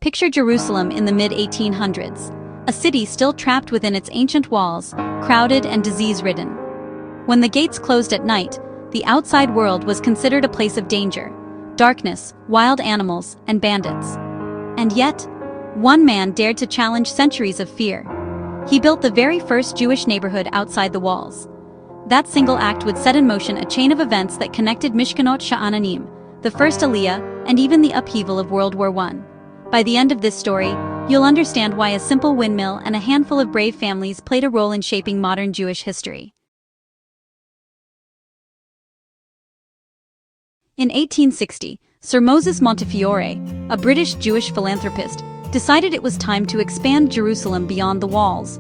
Picture Jerusalem in the mid-1800s, a city still trapped within its ancient walls, crowded and disease-ridden. When the gates closed at night, the outside world was considered a place of danger, darkness, wild animals, and bandits. And yet, one man dared to challenge centuries of fear. He built the very first Jewish neighborhood outside the walls. That single act would set in motion a chain of events that connected Mishkenot Sha'ananim, the First Aliyah, and even the upheaval of World War I. By the end of this story, you'll understand why a simple windmill and a handful of brave families played a role in shaping modern Jewish history. In 1860, Sir Moses Montefiore, a British Jewish philanthropist, decided it was time to expand Jerusalem beyond the walls.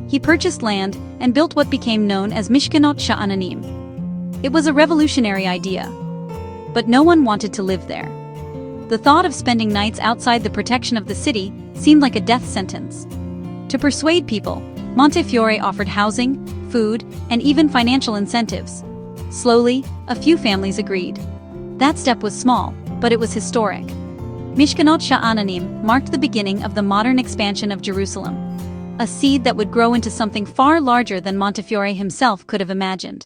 He purchased land and built what became known as Mishkenot Sha'ananim. It was a revolutionary idea, but no one wanted to live there. The thought of spending nights outside the protection of the city seemed like a death sentence. To persuade people, Montefiore offered housing, food, and even financial incentives. Slowly, a few families agreed. That step was small, but it was historic. Mishkenot Sha'ananim marked the beginning of the modern expansion of Jerusalem, a seed that would grow into something far larger than Montefiore himself could have imagined.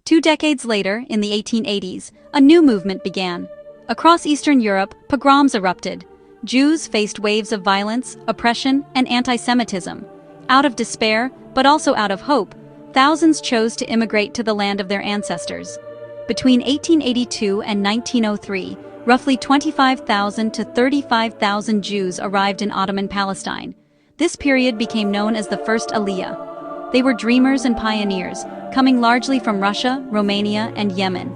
2 decades later, in the 1880s, a new movement began. Across Eastern Europe, pogroms erupted. Jews faced waves of violence, oppression, and anti-Semitism. Out of despair, but also out of hope, thousands chose to immigrate to the land of their ancestors. Between 1882 and 1903, roughly 25,000 to 35,000 Jews arrived in Ottoman Palestine. This period became known as the First Aliyah. They were dreamers and pioneers, coming largely from Russia, Romania, and Yemen.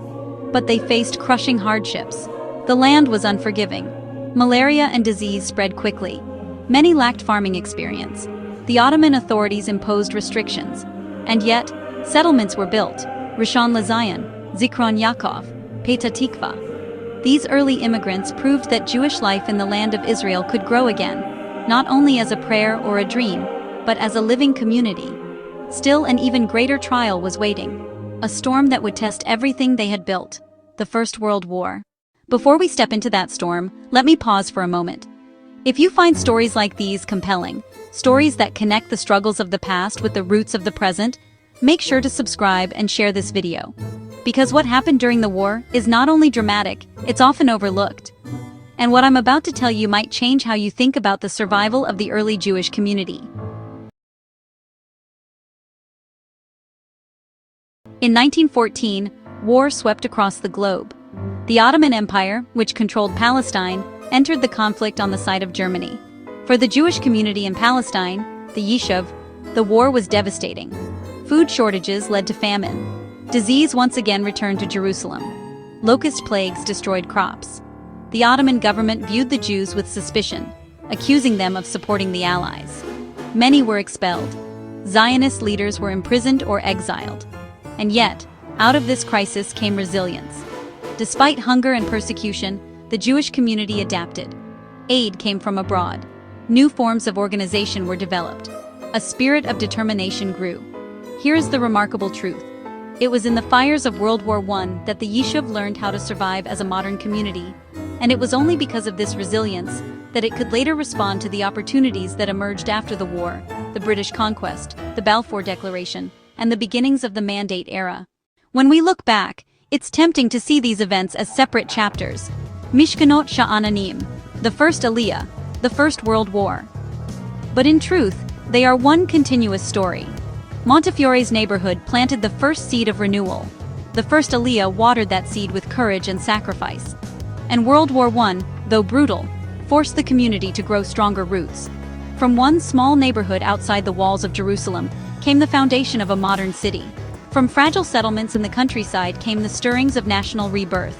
But they faced crushing hardships. The land was unforgiving. Malaria and disease spread quickly. Many lacked farming experience. The Ottoman authorities imposed restrictions. And yet, settlements were built: Rishon LeZion, Zikron Yaakov, Petah Tikva. These early immigrants proved that Jewish life in the land of Israel could grow again, not only as a prayer or a dream, but as a living community. Still, an even greater trial was waiting. A storm that would test everything they had built: the First World War. Before we step into that storm, let me pause for a moment. If you find stories like these compelling, stories that connect the struggles of the past with the roots of the present, make sure to subscribe and share this video. Because what happened during the war is not only dramatic, it's often overlooked. And what I'm about to tell you might change how you think about the survival of the early Jewish community. In 1914, war swept across the globe. The Ottoman Empire, which controlled Palestine, entered the conflict on the side of Germany. For the Jewish community in Palestine, the Yishuv, the war was devastating. Food shortages led to famine. Disease once again returned to Jerusalem. Locust plagues destroyed crops. The Ottoman government viewed the Jews with suspicion, accusing them of supporting the Allies. Many were expelled. Zionist leaders were imprisoned or exiled. And yet, out of this crisis came resilience. Despite hunger and persecution, the Jewish community adapted. Aid came from abroad. New forms of organization were developed. A spirit of determination grew. Here is the remarkable truth. It was in the fires of World War I that the Yishuv learned how to survive as a modern community, and it was only because of this resilience that it could later respond to the opportunities that emerged after the war: the British conquest, the Balfour Declaration, and the beginnings of the Mandate era. When we look back, it's tempting to see these events as separate chapters: Mishkenot Sha'ananim, the First Aliyah, the First World War. But in truth, they are one continuous story. Montefiore's neighborhood planted the first seed of renewal. The First Aliyah watered that seed with courage and sacrifice. And World War I, though brutal, forced the community to grow stronger roots. From one small neighborhood outside the walls of Jerusalem came the foundation of a modern city. From fragile settlements in the countryside came the stirrings of national rebirth.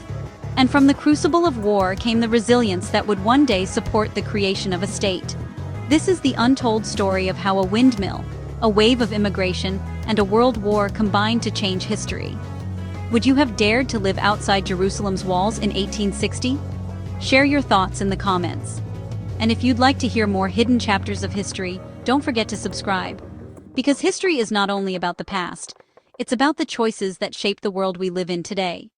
And from the crucible of war came the resilience that would one day support the creation of a state. This is the untold story of how a windmill, a wave of immigration, and a world war combined to change history. Would you have dared to live outside Jerusalem's walls in 1860? Share your thoughts in the comments. And if you'd like to hear more hidden chapters of history, don't forget to subscribe. Because history is not only about the past, it's about the choices that shape the world we live in today.